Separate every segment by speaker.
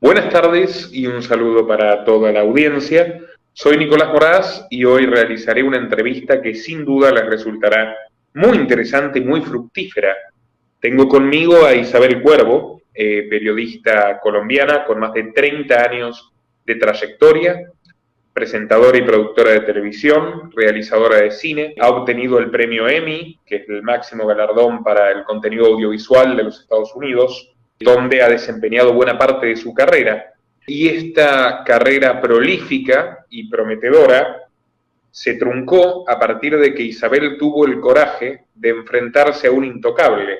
Speaker 1: Buenas tardes y un saludo para toda la audiencia. Soy Nicolás Moraz y hoy realizaré una entrevista que sin duda les resultará muy interesante y muy fructífera. Tengo conmigo a Isabel Cuervo, periodista colombiana con más de 30 años de trayectoria, presentadora y productora de televisión, realizadora de cine, ha obtenido el premio Emmy, que es el máximo galardón para el contenido audiovisual de los Estados Unidos, donde ha desempeñado buena parte de su carrera. Y esta carrera prolífica y prometedora se truncó a partir de que Isabel tuvo el coraje de enfrentarse a un intocable,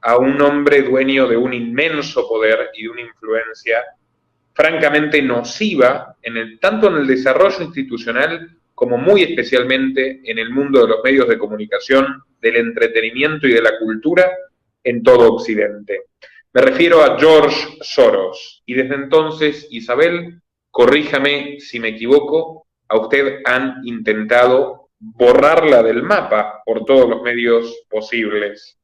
Speaker 1: a un hombre dueño de un inmenso poder y de una influencia francamente nociva, tanto en el desarrollo institucional como muy especialmente en el mundo de los medios de comunicación, del entretenimiento y de la cultura en todo Occidente. Me refiero a George Soros. Y desde entonces, Isabel, corríjame si me equivoco, a usted han intentado borrarla del mapa por todos los medios posibles.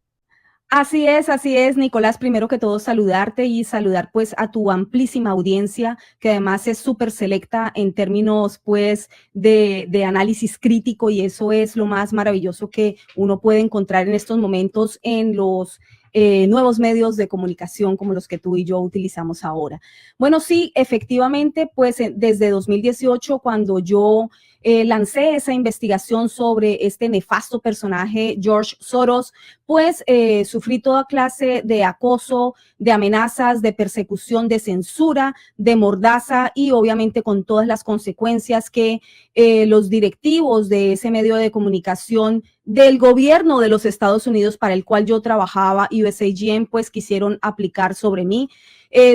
Speaker 2: Así es, Nicolás. Primero que todo, saludarte y saludar pues a tu amplísima audiencia, que además es súper selecta en términos pues de análisis crítico, y eso es lo más maravilloso que uno puede encontrar en estos momentos en los nuevos medios de comunicación como los que tú y yo utilizamos ahora. Bueno, sí, efectivamente, pues desde 2018, cuando yo lancé esa investigación sobre este nefasto personaje, George Soros, pues sufrí toda clase de acoso, de amenazas, de persecución, de censura, de mordaza, y obviamente con todas las consecuencias que los directivos de ese medio de comunicación del gobierno de los Estados Unidos para el cual yo trabajaba, USAGM, pues quisieron aplicar sobre mí.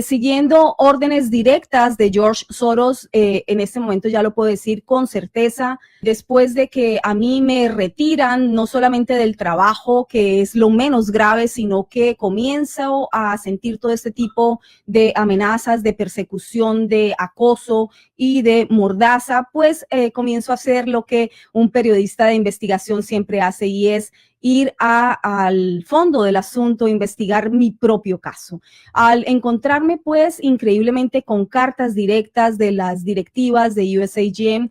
Speaker 2: Siguiendo órdenes directas de George Soros, en este momento ya lo puedo decir con certeza, después de que a mí me retiran no solamente del trabajo, que es lo menos grave, sino que comienzo a sentir todo este tipo de amenazas, de persecución, de acoso y de mordaza, pues comienzo a hacer lo que un periodista de investigación siempre hace, y es ir al fondo del asunto, investigar mi propio caso. Al encontrarme pues increíblemente con cartas directas de las directivas de USAGM,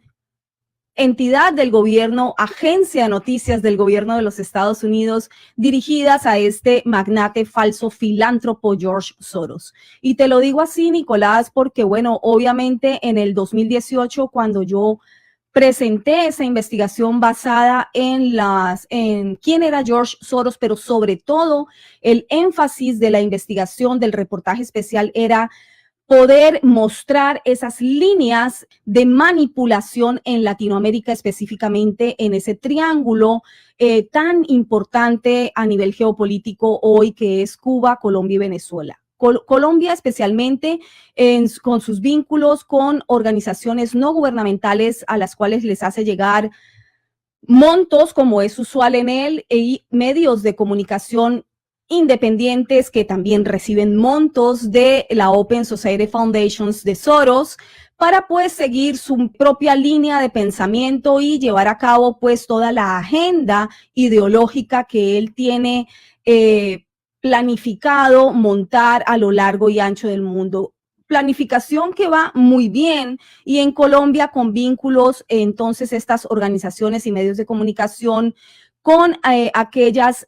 Speaker 2: entidad del gobierno, agencia de noticias del gobierno de los Estados Unidos, dirigidas a este magnate falso filántropo George Soros. Y te lo digo así, Nicolás, porque bueno, obviamente en el 2018, cuando yo presenté esa investigación basada en quién era George Soros, pero sobre todo el énfasis de la investigación del reportaje especial era poder mostrar esas líneas de manipulación en Latinoamérica, específicamente en ese triángulo tan importante a nivel geopolítico hoy, que es Cuba, Colombia y Venezuela. Colombia especialmente con sus vínculos con organizaciones no gubernamentales a las cuales les hace llegar montos, como es usual en él, y medios de comunicación independientes que también reciben montos de la Open Society Foundations de Soros para pues seguir su propia línea de pensamiento y llevar a cabo pues toda la agenda ideológica que él tiene planificado montar a lo largo y ancho del mundo. Planificación que va muy bien, y en Colombia con vínculos entonces estas organizaciones y medios de comunicación con aquellas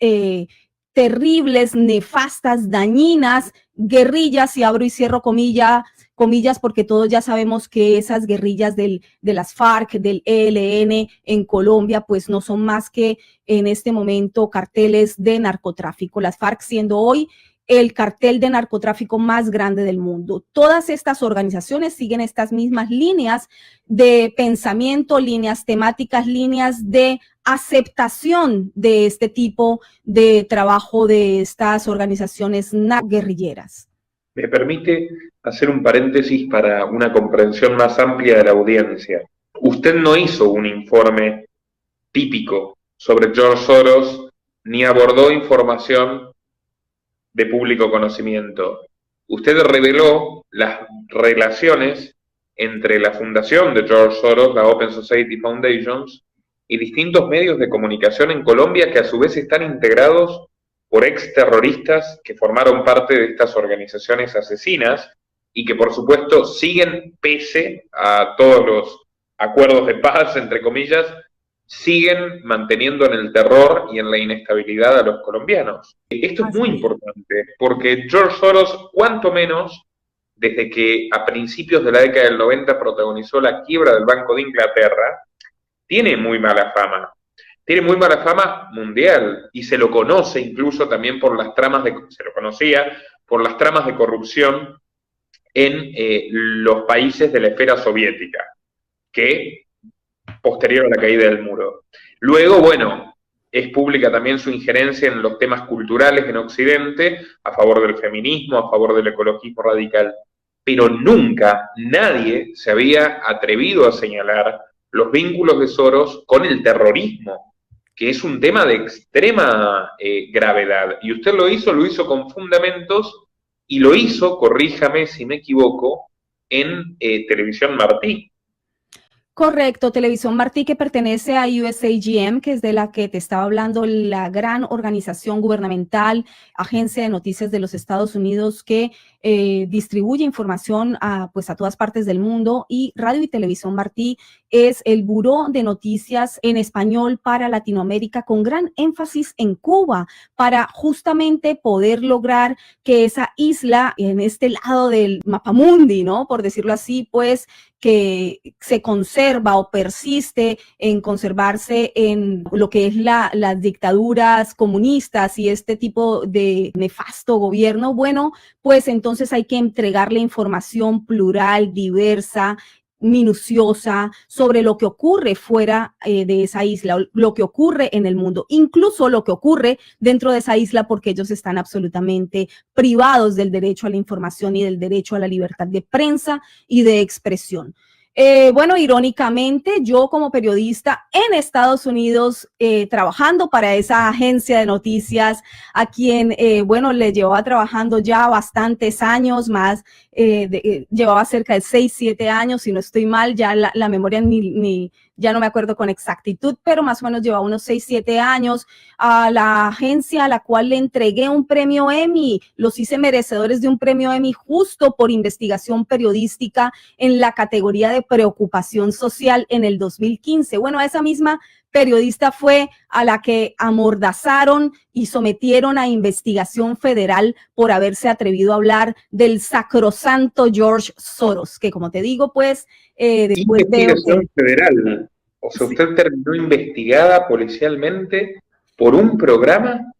Speaker 2: terribles, nefastas, dañinas guerrillas, y abro y cierro comillas, porque todos ya sabemos que esas guerrillas de las FARC, del ELN en Colombia, pues no son más que en este momento carteles de narcotráfico. Las FARC siendo hoy el cartel de narcotráfico más grande del mundo. Todas estas organizaciones siguen estas mismas líneas de pensamiento, líneas temáticas, líneas de aceptación de este tipo de trabajo de estas organizaciones guerrilleras.
Speaker 1: Me permite hacer un paréntesis para una comprensión más amplia de la audiencia. Usted no hizo un informe típico sobre George Soros, ni abordó información de público conocimiento. Usted reveló las relaciones entre la fundación de George Soros, la Open Society Foundations, y distintos medios de comunicación en Colombia que a su vez están integrados por exterroristas que formaron parte de estas organizaciones asesinas y que por supuesto siguen, pese a todos los acuerdos de paz, entre comillas, siguen manteniendo en el terror y en la inestabilidad a los colombianos. Esto es muy importante, porque George Soros, cuanto menos, desde que a principios de la década del 90 protagonizó la quiebra del Banco de Inglaterra, tiene muy mala fama. Tiene muy mala fama mundial y se lo conoce incluso también por las tramas se lo conocía por las tramas de corrupción en los países de la esfera soviética, que posterior a la caída del muro. Luego, bueno, es pública también su injerencia en los temas culturales en Occidente, a favor del feminismo, a favor del ecologismo radical, pero nunca nadie se había atrevido a señalar los vínculos de Soros con el terrorismo, que es un tema de extrema gravedad. Y usted lo hizo con fundamentos, y lo hizo, corríjame si me equivoco, en Televisión Martí.
Speaker 2: Correcto, Televisión Martí, que pertenece a USAGM, que es de la que te estaba hablando, la gran organización gubernamental, agencia de noticias de los Estados Unidos que distribuye información pues a todas partes del mundo, y Radio y Televisión Martí es el buró de noticias en español para Latinoamérica, con gran énfasis en Cuba, para justamente poder lograr que esa isla en este lado del mapamundi, ¿no? Por decirlo así, pues que se conserva o persiste en conservarse en lo que es las dictaduras comunistas y este tipo de nefasto gobierno, bueno, pues entonces hay que entregarle información plural, diversa, minuciosa sobre lo que ocurre fuera de esa isla, lo que ocurre en el mundo, incluso lo que ocurre dentro de esa isla, porque ellos están absolutamente privados del derecho a la información y del derecho a la libertad de prensa y de expresión. Bueno, irónicamente, yo como periodista en Estados Unidos, trabajando para esa agencia de noticias, a quien, bueno, le llevaba trabajando ya bastantes años más, llevaba cerca de 6, 7 años, si no estoy mal, ya la memoria ya no me acuerdo con exactitud, pero más o menos llevaba unos 6, 7 años, a la agencia a la cual le entregué un premio Emmy, los hice merecedores de un premio Emmy justo por investigación periodística en la categoría de preocupación social en el 2015. Bueno, a esa misma periodista fue a la que amordazaron y sometieron a investigación federal por haberse atrevido a hablar del sacrosanto George Soros, que como te digo, pues después
Speaker 1: investigación federal. O sea, usted terminó investigada policialmente por un programa.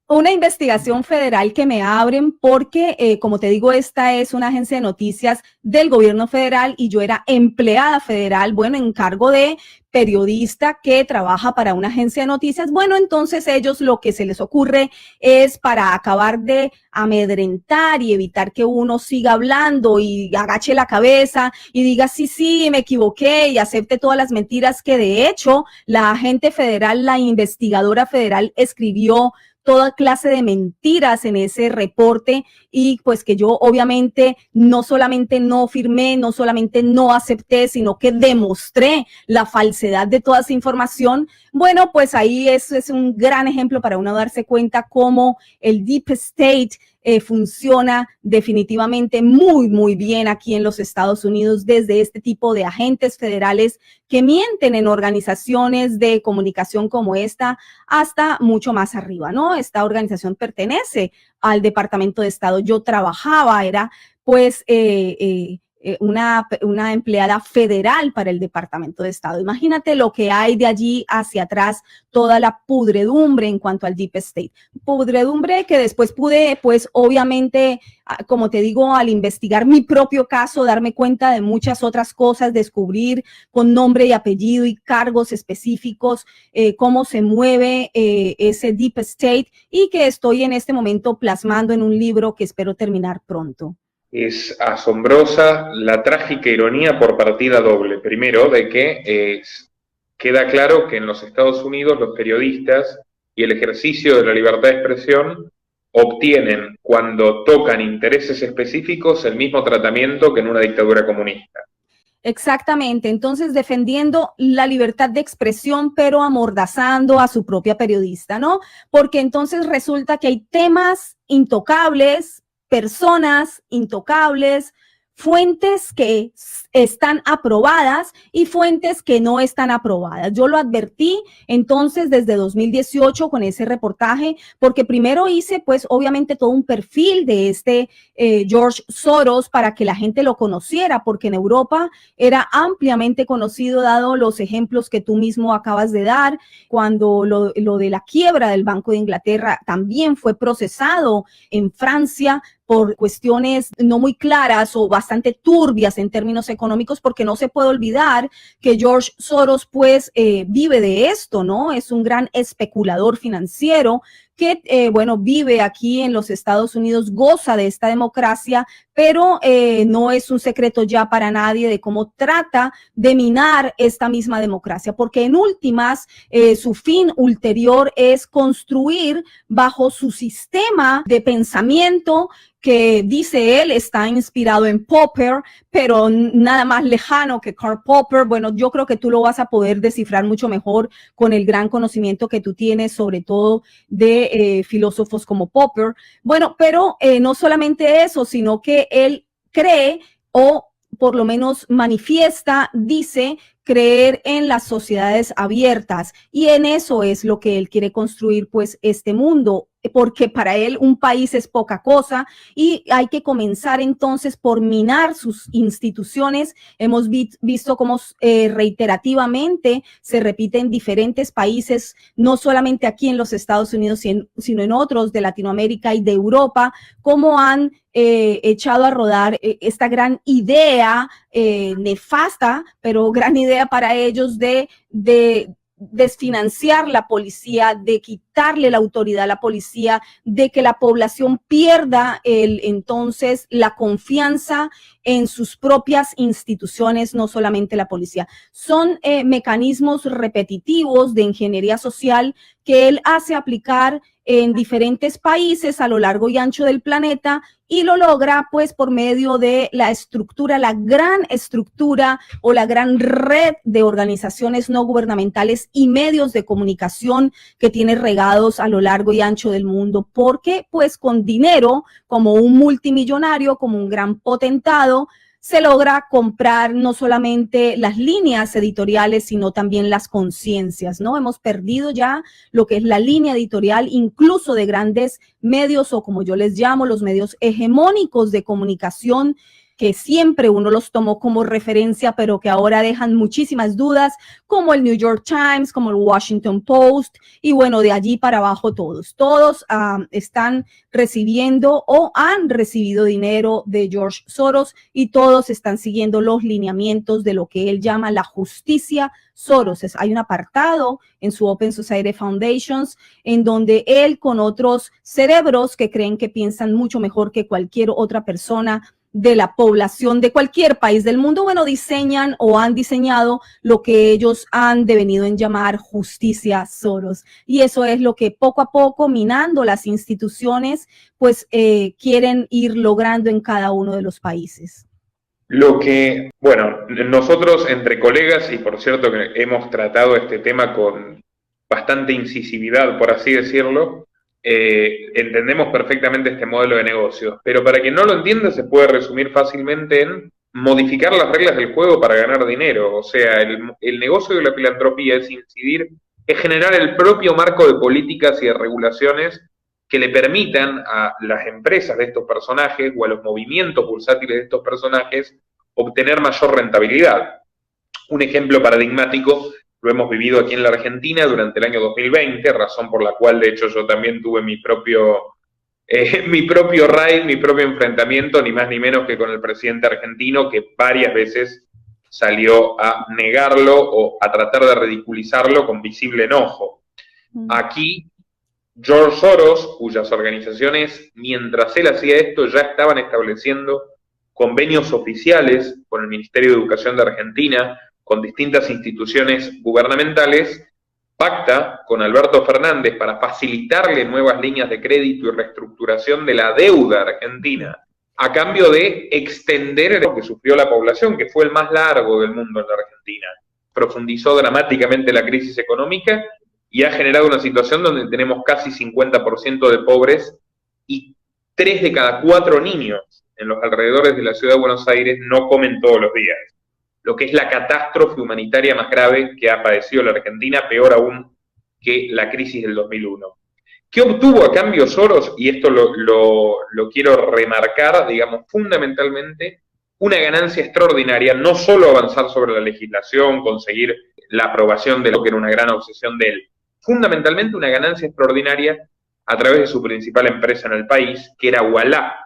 Speaker 2: Una investigación federal que me abren porque, como te digo, esta es una agencia de noticias del gobierno federal y yo era empleada federal, bueno, en cargo de periodista que trabaja para una agencia de noticias. Bueno, entonces ellos lo que se les ocurre es, para acabar de amedrentar y evitar que uno siga hablando y agache la cabeza y diga sí, sí, me equivoqué y acepte todas las mentiras, que de hecho la agente federal, la investigadora federal, escribió toda clase de mentiras en ese reporte, y pues que yo obviamente no solamente no firmé, no solamente no acepté, sino que demostré la falsedad de toda esa información. Bueno, pues ahí eso es un gran ejemplo para uno darse cuenta cómo el Deep State funciona definitivamente muy, muy bien aquí en los Estados Unidos, desde este tipo de agentes federales que mienten en organizaciones de comunicación como esta hasta mucho más arriba, ¿no? Esta organización pertenece al Departamento de Estado. Yo trabajaba, era pues una empleada federal para el Departamento de Estado. Imagínate lo que hay de allí hacia atrás, toda la pudredumbre en cuanto al Deep State. Pudredumbre que después pude, pues obviamente, como te digo, al investigar mi propio caso, darme cuenta de muchas otras cosas, descubrir con nombre y apellido y cargos específicos cómo se mueve ese Deep State, y que estoy en este momento plasmando en un libro que espero terminar pronto.
Speaker 1: Es asombrosa la trágica ironía por partida doble. Primero, de que queda claro que en los Estados Unidos los periodistas y el ejercicio de la libertad de expresión obtienen, cuando tocan intereses específicos, el mismo tratamiento que en una dictadura comunista.
Speaker 2: Exactamente, entonces defendiendo la libertad de expresión, pero amordazando a su propia periodista, ¿no? Porque entonces resulta que hay temas intocables, personas intocables, fuentes que están aprobadas y fuentes que no están aprobadas. Yo lo advertí entonces desde 2018 con ese reportaje, porque primero hice pues obviamente todo un perfil de este George Soros para que la gente lo conociera, porque en Europa era ampliamente conocido, dado los ejemplos que tú mismo acabas de dar, cuando lo de la quiebra del Banco de Inglaterra también fue procesado en Francia por cuestiones no muy claras o bastante turbias en términos económicos, porque no se puede olvidar que George Soros pues vive de esto, ¿no? Es un gran especulador financiero que, bueno, vive aquí en los Estados Unidos, goza de esta democracia, pero no es un secreto ya para nadie de cómo trata de minar esta misma democracia, porque en últimas su fin ulterior es construir bajo su sistema de pensamiento que dice él está inspirado en Popper, pero nada más lejano que Karl Popper. Bueno, yo creo que tú lo vas a poder descifrar mucho mejor con el gran conocimiento que tú tienes, sobre todo de filósofos como Popper. Bueno, pero no solamente eso, sino que él cree, o por lo menos manifiesta, dice creer en las sociedades abiertas, y en eso es lo que él quiere construir pues este mundo, porque para él un país es poca cosa y hay que comenzar entonces por minar sus instituciones. Hemos visto cómo reiterativamente se repite en diferentes países, no solamente aquí en los Estados Unidos, sino en otros de Latinoamérica y de Europa, cómo han echado a rodar esta gran idea nefasta, pero gran idea para ellos de desfinanciar la policía, de quitarle la autoridad a la policía, de que la población pierda entonces la confianza en sus propias instituciones, no solamente la policía. Son mecanismos repetitivos de ingeniería social que él hace aplicar en diferentes países a lo largo y ancho del planeta, y lo logra pues por medio de la estructura, la gran estructura o la gran red de organizaciones no gubernamentales y medios de comunicación que tiene regados a lo largo y ancho del mundo, porque pues con dinero, como un multimillonario, como un gran potentado, se logra comprar no solamente las líneas editoriales, sino también las conciencias, ¿no? Hemos perdido ya lo que es la línea editorial, incluso de grandes medios, o como yo les llamo, los medios hegemónicos de comunicación, que siempre uno los tomó como referencia, pero que ahora dejan muchísimas dudas, como el New York Times, como el Washington Post, y bueno, de allí para abajo todos están recibiendo o han recibido dinero de George Soros, y todos están siguiendo los lineamientos de lo que él llama la justicia Soros. Hay un apartado en su Open Society Foundations en donde él, con otros cerebros que creen que piensan mucho mejor que cualquier otra persona de la población de cualquier país del mundo, bueno, diseñan o han diseñado lo que ellos han devenido en llamar justicia Soros. Y eso es lo que poco a poco, minando las instituciones, pues quieren ir logrando en cada uno de los países.
Speaker 1: Lo que, bueno, nosotros entre colegas, y por cierto que hemos tratado este tema con bastante incisividad, por así decirlo, entendemos perfectamente este modelo de negocio, pero para quien no lo entienda se puede resumir fácilmente en modificar las reglas del juego para ganar dinero. O sea, el negocio de la filantropía es incidir, es generar el propio marco de políticas y de regulaciones que le permitan a las empresas de estos personajes o a los movimientos bursátiles de estos personajes obtener mayor rentabilidad. Un ejemplo paradigmático lo hemos vivido aquí en la Argentina durante el año 2020, razón por la cual, de hecho, yo también tuve mi propio raid, mi propio enfrentamiento, ni más ni menos que con el presidente argentino, que varias veces salió a negarlo o a tratar de ridiculizarlo con visible enojo. Aquí, George Soros, cuyas organizaciones, mientras él hacía esto, ya estaban estableciendo convenios oficiales con el Ministerio de Educación de Argentina, con distintas instituciones gubernamentales, pacta con Alberto Fernández para facilitarle nuevas líneas de crédito y reestructuración de la deuda argentina, a cambio de extender lo que sufrió la población, que fue el más largo del mundo en la Argentina. Profundizó dramáticamente la crisis económica y ha generado una situación donde tenemos casi 50% de pobres y 3 de cada 4 niños en los alrededores de la ciudad de Buenos Aires no comen todos los días. Lo que es la catástrofe humanitaria más grave que ha padecido la Argentina, peor aún que la crisis del 2001. ¿Qué obtuvo a cambio Soros? Y esto lo quiero remarcar, digamos, fundamentalmente, una ganancia extraordinaria, no solo avanzar sobre la legislación, conseguir la aprobación de lo que era una gran obsesión de él, fundamentalmente una ganancia extraordinaria a través de su principal empresa en el país, que era Ualá,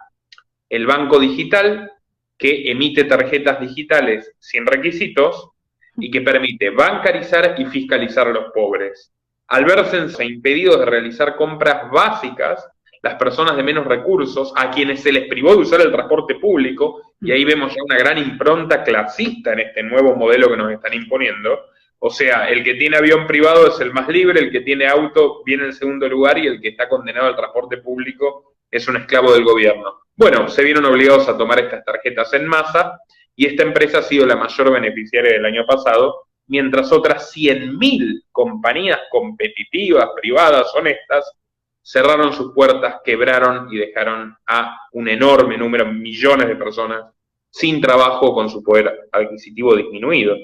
Speaker 1: el banco digital que emite tarjetas digitales sin requisitos y que permite bancarizar y fiscalizar a los pobres. Al verse impedidos de realizar compras básicas, las personas de menos recursos, a quienes se les privó de usar el transporte público, y ahí vemos ya una gran impronta clasista en este nuevo modelo que nos están imponiendo, o sea, el que tiene avión privado es el más libre, el que tiene auto viene en segundo lugar y el que está condenado al transporte público es un esclavo del gobierno. Bueno, se vieron obligados a tomar estas tarjetas en masa y esta empresa ha sido la mayor beneficiaria del año pasado, mientras otras 100.000 compañías competitivas, privadas, honestas, cerraron sus puertas, quebraron y dejaron a un enorme número, millones de personas, sin trabajo, con su poder adquisitivo disminuido.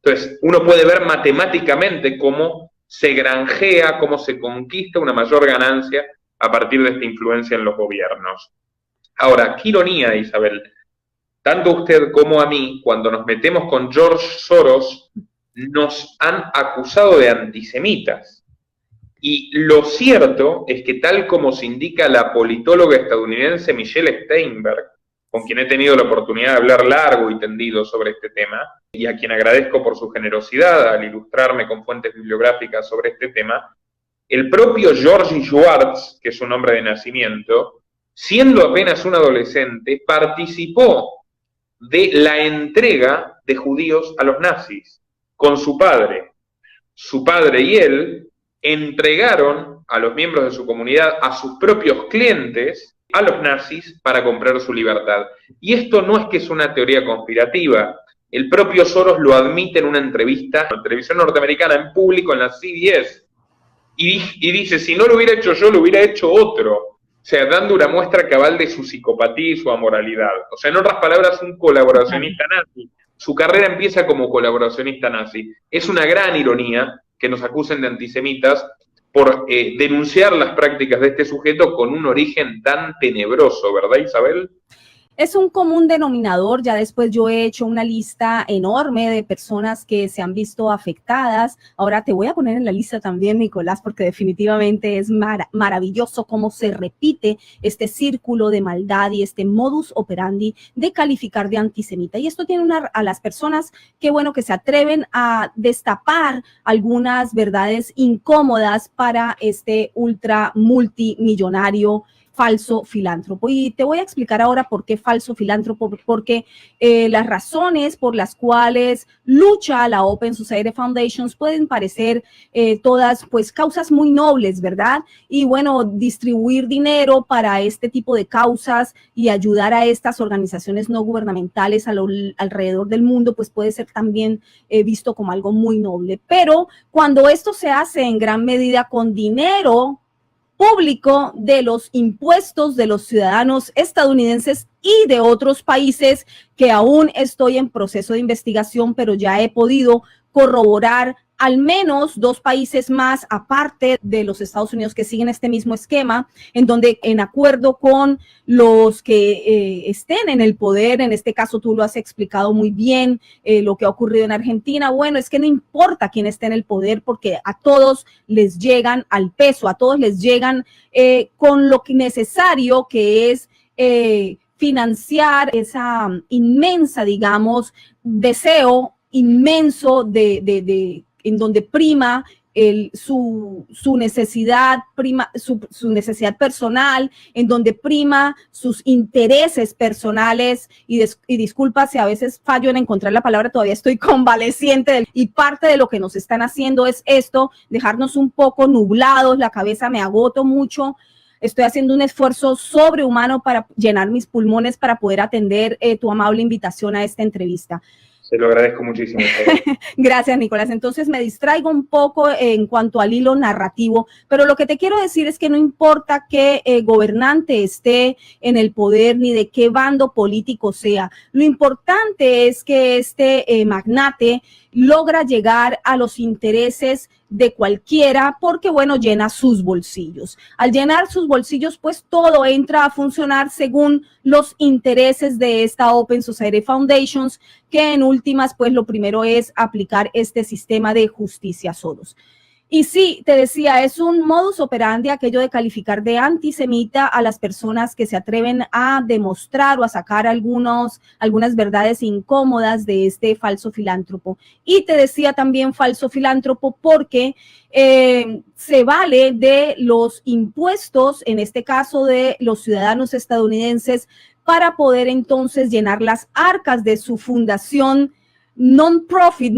Speaker 1: Entonces, uno puede ver matemáticamente cómo se granjea, cómo se conquista una mayor ganancia a partir de esta influencia en los gobiernos. Ahora, qué ironía, Isabel, tanto a usted como a mí, cuando nos metemos con George Soros, nos han acusado de antisemitas. Y lo cierto es que tal como se indica la politóloga estadounidense Michelle Steinberg, con quien he tenido la oportunidad de hablar largo y tendido sobre este tema, y a quien agradezco por su generosidad al ilustrarme con fuentes bibliográficas sobre este tema, el propio Georgi Schwartz, que es su nombre de nacimiento, siendo apenas un adolescente, participó de la entrega de judíos a los nazis con su padre. Su padre y él entregaron a los miembros de su comunidad, a sus propios clientes, a los nazis para comprar su libertad. Y esto no es que es una teoría conspirativa. El propio Soros lo admite en una entrevista en la televisión norteamericana, en público, en la CBS. Y dice, si no lo hubiera hecho yo, lo hubiera hecho otro. O sea, dando una muestra cabal de su psicopatía y su amoralidad. O sea, en otras palabras, un colaboracionista nazi. Su carrera empieza como colaboracionista nazi. Es una gran ironía que nos acusen de antisemitas por denunciar las prácticas de este sujeto con un origen tan tenebroso, ¿verdad, Isabel?
Speaker 2: Es un común denominador. Ya después yo he hecho una lista enorme de personas que se han visto afectadas. Ahora te voy a poner en la lista también, Nicolás, porque definitivamente es maravilloso cómo se repite este círculo de maldad y este modus operandi de calificar de antisemita. Y esto tiene a las personas que, bueno, que se atreven a destapar algunas verdades incómodas para este ultra multimillonario falso filántropo. Y te voy a explicar ahora por qué falso filántropo, porque las razones por las cuales lucha la Open Society Foundations pueden parecer todas pues causas muy nobles, ¿verdad? Y bueno, distribuir dinero para este tipo de causas y ayudar a estas organizaciones no gubernamentales alrededor del mundo pues puede ser también visto como algo muy noble. Pero cuando esto se hace en gran medida con dinero público de los impuestos de los ciudadanos estadounidenses y de otros países que aún estoy en proceso de investigación, pero ya he podido corroborar al menos 2 países más, aparte de los Estados Unidos, que siguen este mismo esquema, en donde en acuerdo con los que estén en el poder, en este caso tú lo has explicado muy bien, lo que ha ocurrido en Argentina, bueno, es que no importa quién esté en el poder, porque a todos les llegan al peso, a todos les llegan con lo necesario que es financiar esa inmensa, digamos, deseo inmenso en donde prima su necesidad, su necesidad personal, en donde prima sus intereses personales, y disculpa si a veces fallo en encontrar la palabra, todavía estoy convaleciente, y parte de lo que nos están haciendo es esto, dejarnos un poco nublados, la cabeza, me agoto mucho. Estoy haciendo un esfuerzo sobrehumano para llenar mis pulmones para poder atender tu amable invitación a esta entrevista.
Speaker 1: Se lo agradezco muchísimo.
Speaker 2: Gracias, Nicolás. Entonces me distraigo un poco en cuanto al hilo narrativo, pero lo que te quiero decir es que no importa qué gobernante esté en el poder ni de qué bando político sea, lo importante es que este magnate logra llegar a los intereses de cualquiera porque, bueno, llena sus bolsillos. Al llenar sus bolsillos, pues todo entra a funcionar según los intereses de esta Open Society Foundations, que en últimas, pues lo primero es aplicar este sistema de justicia Soros. Y sí, te decía, es un modus operandi aquello de calificar de antisemita a las personas que se atreven a demostrar o a sacar algunas verdades incómodas de este falso filántropo. Y te decía también falso filántropo porque se vale de los impuestos, en este caso de los ciudadanos estadounidenses, para poder entonces llenar las arcas de su fundación non-profit,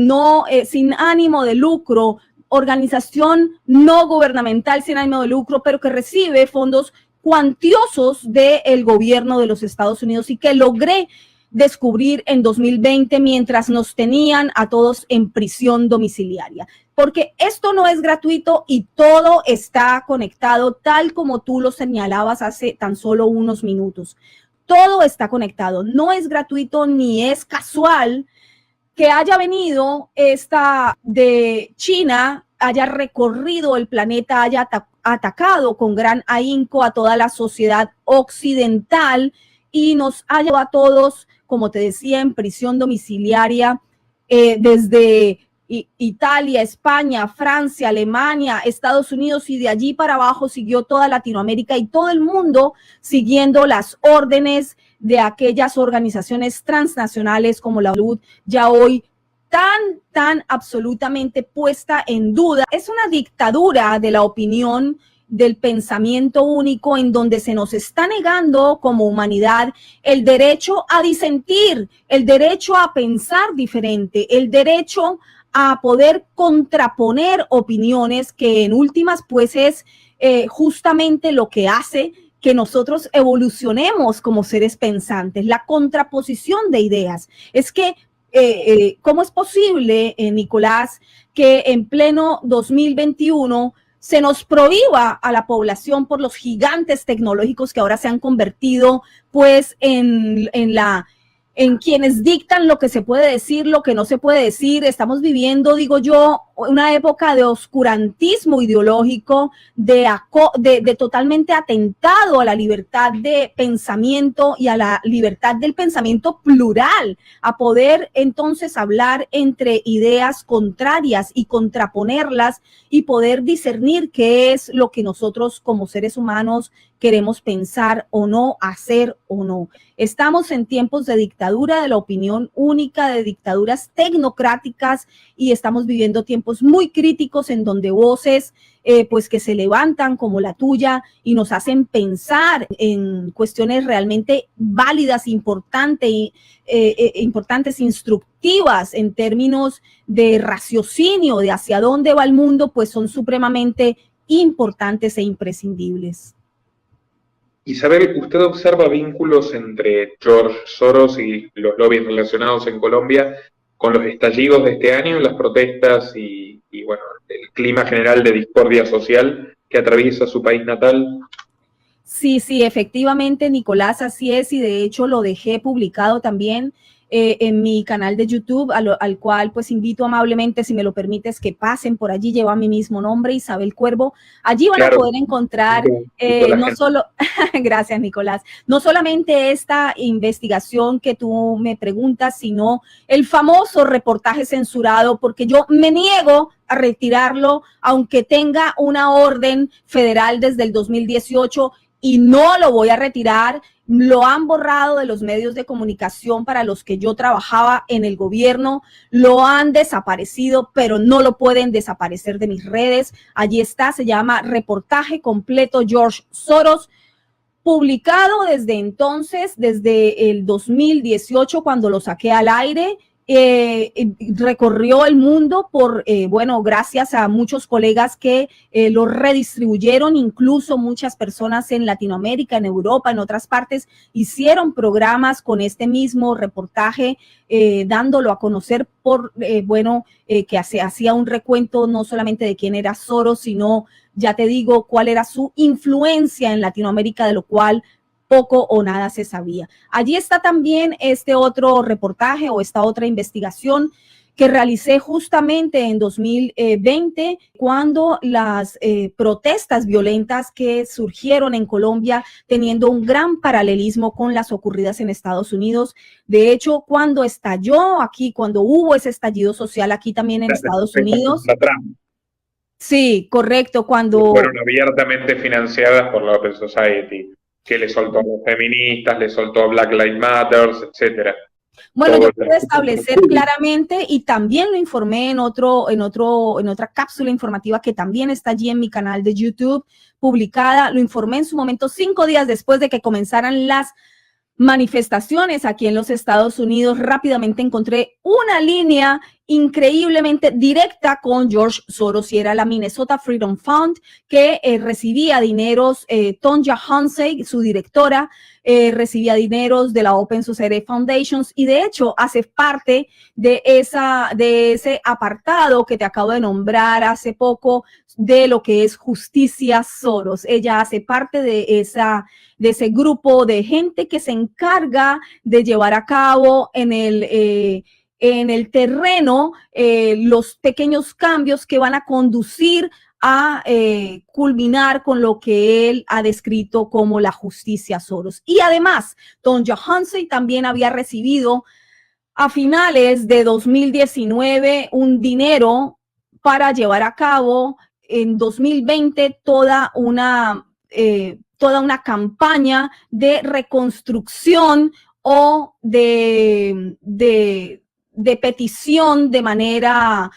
Speaker 2: sin ánimo de lucro, organización no gubernamental sin ánimo de lucro, pero que recibe fondos cuantiosos del gobierno de los Estados Unidos y que logré descubrir en 2020 mientras nos tenían a todos en prisión domiciliaria. Porque esto no es gratuito y todo está conectado tal como tú lo señalabas hace tan solo unos minutos. Todo está conectado, no es gratuito ni es casual que haya venido esta de China, haya recorrido el planeta, haya atacado con gran ahínco a toda la sociedad occidental y nos ha llevado a todos, como te decía, en prisión domiciliaria desde Italia, España, Francia, Alemania, Estados Unidos, y de allí para abajo siguió toda Latinoamérica y todo el mundo siguiendo las órdenes de aquellas organizaciones transnacionales como la ONU, ya hoy tan absolutamente puesta en duda. Es una dictadura de la opinión, del pensamiento único, en donde se nos está negando como humanidad el derecho a disentir, el derecho a pensar diferente, el derecho a poder contraponer opiniones, que en últimas pues es justamente lo que hace que nosotros evolucionemos como seres pensantes, la contraposición de ideas. Es que, ¿cómo es posible, Nicolás, que en pleno 2021 se nos prohíba a la población por los gigantes tecnológicos que ahora se han convertido pues en quienes dictan lo que se puede decir, lo que no se puede decir? Estamos viviendo, digo yo, una época de oscurantismo ideológico, de totalmente atentado a la libertad de pensamiento y a la libertad del pensamiento plural, a poder entonces hablar entre ideas contrarias y contraponerlas y poder discernir qué es lo que nosotros como seres humanos queremos pensar o no, hacer o no. Estamos en tiempos de dictadura de la opinión única, de dictaduras tecnocráticas, y estamos viviendo tiempos muy críticos en donde voces pues que se levantan como la tuya y nos hacen pensar en cuestiones realmente válidas, importantes, instructivas en términos de raciocinio, de hacia dónde va el mundo, pues son supremamente importantes e imprescindibles.
Speaker 1: Isabel, ¿usted observa vínculos entre George Soros y los lobbies relacionados en Colombia con los estallidos de este año, las protestas y bueno, el clima general de discordia social que atraviesa su país natal?
Speaker 2: Sí, efectivamente, Nicolás, así es, y de hecho lo dejé publicado también en mi canal de YouTube, al cual pues invito amablemente, si me lo permites, que pasen por allí. Lleva mi mismo nombre, Isabel Cuervo. Allí van a poder encontrar no solo, gracias Nicolás, no solamente esta investigación que tú me preguntas, sino el famoso reportaje censurado, porque yo me niego a retirarlo, aunque tenga una orden federal desde el 2018, y no lo voy a retirar. Lo han borrado de los medios de comunicación para los que yo trabajaba en el gobierno, lo han desaparecido, pero no lo pueden desaparecer de mis redes. Allí está, se llama Reportaje Completo George Soros, publicado desde entonces, desde el 2018, cuando lo saqué al aire, recorrió el mundo por, bueno, gracias a muchos colegas que lo redistribuyeron, incluso muchas personas en Latinoamérica, en Europa, en otras partes, hicieron programas con este mismo reportaje, dándolo a conocer por, bueno, que hacía un recuento no solamente de quién era Soros, sino, ya te digo, cuál era su influencia en Latinoamérica, de lo cual poco o nada se sabía. Allí está también este otro reportaje o esta otra investigación que realicé justamente en 2020, cuando las protestas violentas que surgieron en Colombia, teniendo un gran paralelismo con las ocurridas en Estados Unidos. De hecho, cuando estalló aquí, cuando hubo ese estallido social aquí también en Estados Unidos. Sí, correcto, cuando...
Speaker 1: Fueron abiertamente financiadas por la Open Society, que le soltó a los feministas, le soltó a Black Lives Matter, etcétera.
Speaker 2: Bueno, yo puedo establecer claramente, y también lo informé en otra cápsula informativa que también está allí en mi canal de YouTube publicada. Lo informé en su momento 5 días después de que comenzaran las manifestaciones aquí en los Estados Unidos. Rápidamente encontré una línea increíblemente directa con George Soros, y era la Minnesota Freedom Fund, que recibía dineros, Tonja Hansey, su directora, recibía dineros de la Open Society Foundations, y de hecho hace parte de ese apartado que te acabo de nombrar hace poco, de lo que es Justicia Soros. Ella hace parte de ese grupo de gente que se encarga de llevar a cabo en el terreno los pequeños cambios que van a conducir a culminar con lo que él ha descrito como la justicia Soros. Y además, Tonja Hansey también había recibido a finales de 2019 un dinero para llevar a cabo en 2020 toda una campaña de reconstrucción o de petición de manera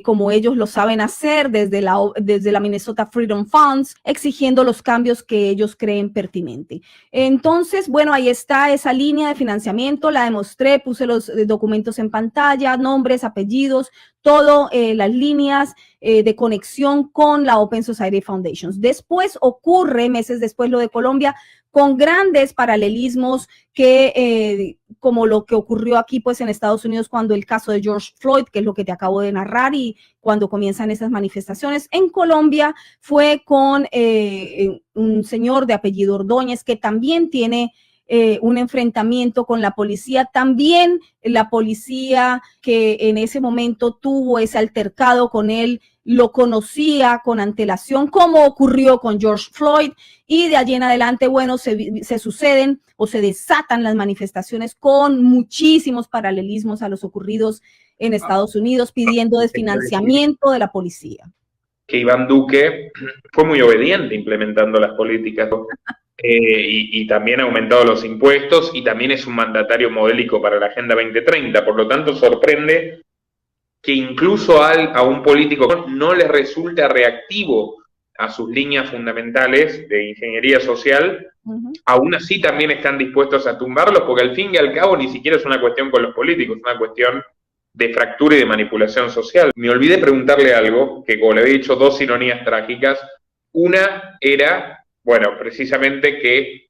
Speaker 2: como ellos lo saben hacer desde la Minnesota Freedom Funds, exigiendo los cambios que ellos creen pertinente. Entonces, bueno, ahí está esa línea de financiamiento, la demostré, puse los documentos en pantalla, nombres, apellidos, todo las líneas de conexión con la Open Society Foundations. Después ocurre, meses después, lo de Colombia, con grandes paralelismos que, como lo que ocurrió aquí pues en Estados Unidos cuando el caso de George Floyd, que es lo que te acabo de narrar, y cuando comienzan esas manifestaciones. En Colombia fue con un señor de apellido Ordóñez, que también tiene un enfrentamiento con la policía. También la policía que en ese momento tuvo ese altercado con él lo conocía con antelación, como ocurrió con George Floyd, y de allí en adelante, bueno, se suceden o se desatan las manifestaciones con muchísimos paralelismos a los ocurridos en Estados Unidos, pidiendo desfinanciamiento de la policía.
Speaker 1: Que Iván Duque fue muy obediente implementando las políticas y también ha aumentado los impuestos, y también es un mandatario modélico para la Agenda 2030. Por lo tanto, sorprende que incluso a un político no le resulta reactivo a sus líneas fundamentales de ingeniería social, aún así también están dispuestos a tumbarlos, porque al fin y al cabo ni siquiera es una cuestión con los políticos, es una cuestión de fractura y de manipulación social. Me olvidé preguntarle algo, que como le había dicho, 2 ironías trágicas. Una era, bueno, precisamente que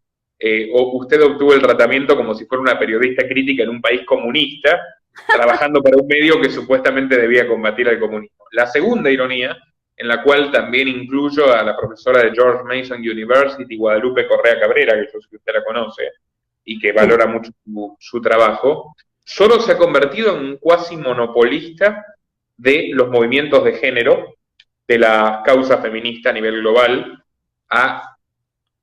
Speaker 1: usted obtuvo el tratamiento como si fuera una periodista crítica en un país comunista, trabajando para un medio que supuestamente debía combatir al comunismo. La segunda ironía, en la cual también incluyo a la profesora de George Mason University, Guadalupe Correa Cabrera, que yo sé que usted la conoce y que valora mucho su trabajo, Soros se ha convertido en un cuasi monopolista de los movimientos de género, de la causa feminista a nivel global, a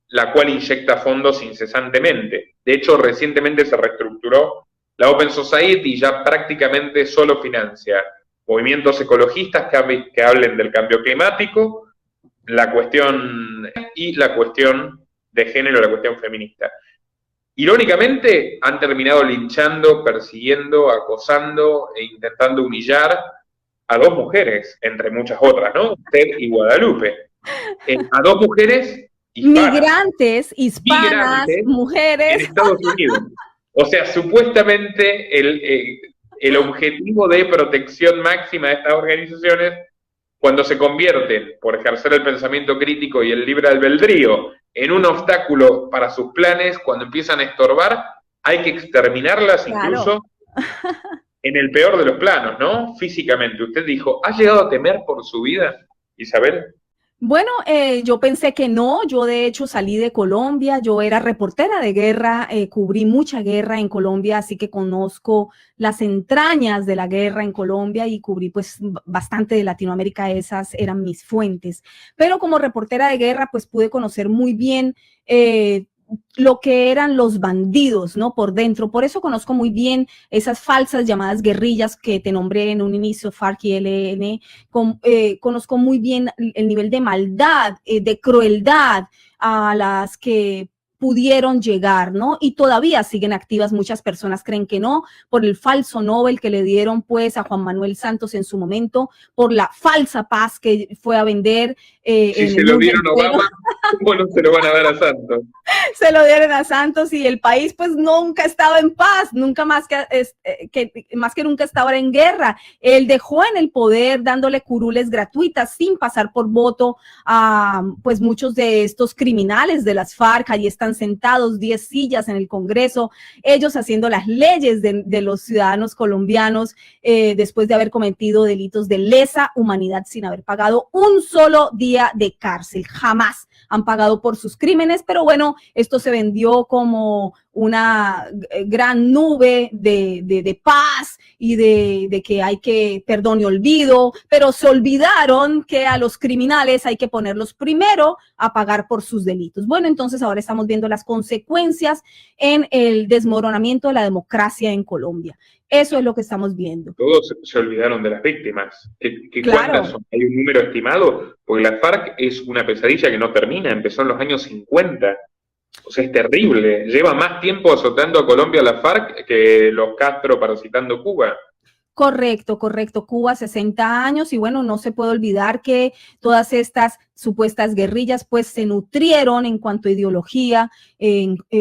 Speaker 1: la cual inyecta fondos incesantemente. De hecho, recientemente se reestructuró la Open Society, ya prácticamente solo financia movimientos ecologistas que hablen del cambio climático, la cuestión de género, la cuestión feminista. Irónicamente, han terminado linchando, persiguiendo, acosando e intentando humillar a 2 mujeres, entre muchas otras, ¿no? Usted y Guadalupe. A 2 mujeres
Speaker 2: hispanas, migrantes, mujeres.
Speaker 1: En Estados Unidos. O sea, supuestamente el objetivo de protección máxima de estas organizaciones cuando se convierten, por ejercer el pensamiento crítico y el libre albedrío, en un obstáculo para sus planes, cuando empiezan a estorbar, hay que exterminarlas incluso en el peor de los planos, ¿no? Físicamente. Usted dijo, ¿ha llegado a temer por su vida, Isabel?
Speaker 2: Bueno, yo pensé que no, yo de hecho salí de Colombia, yo era reportera de guerra, cubrí mucha guerra en Colombia, así que conozco las entrañas de la guerra en Colombia y cubrí pues bastante de Latinoamérica, esas eran mis fuentes. Pero como reportera de guerra pues pude conocer muy bien lo que eran los bandidos, ¿no? Por dentro. Por eso conozco muy bien esas falsas llamadas guerrillas que te nombré en un inicio, FARC y ELN. Conozco muy bien el nivel de maldad, de crueldad a las que pudieron llegar, ¿no? Y todavía siguen activas. Muchas personas creen que no, por el falso Nobel que le dieron pues a Juan Manuel Santos en su momento, por la falsa paz que fue a vender.
Speaker 1: Si se lo dieron a Obama, ¿cómo no se lo van a dar a Santos?
Speaker 2: Se lo dieron a Santos y el país pues nunca estaba en paz, nunca más que nunca estaba en guerra. Él dejó en el poder dándole curules gratuitas sin pasar por voto a pues muchos de estos criminales de las FARC. Allí están sentados 10 sillas en el Congreso, ellos haciendo las leyes de los ciudadanos colombianos después de haber cometido delitos de lesa humanidad sin haber pagado un solo día de cárcel. Jamás han pagado por sus crímenes, pero bueno, esto se vendió como una gran nube de paz y de que hay que perdón y olvido, pero se olvidaron que a los criminales hay que ponerlos primero a pagar por sus delitos. Bueno, entonces ahora estamos viendo las consecuencias en el desmoronamiento de la democracia en Colombia. Eso es lo que estamos viendo.
Speaker 1: Todos se olvidaron de las víctimas.
Speaker 2: Claro.
Speaker 1: ¿Cuántas son? ¿Hay un número estimado? Porque la FARC es una pesadilla que no termina, empezó en los años 50. O sea, es terrible. Lleva más tiempo azotando a Colombia la FARC que los Castro parasitando Cuba.
Speaker 2: Correcto, correcto. Cuba, 60 años y bueno, no se puede olvidar que todas estas supuestas guerrillas pues se nutrieron en cuanto a ideología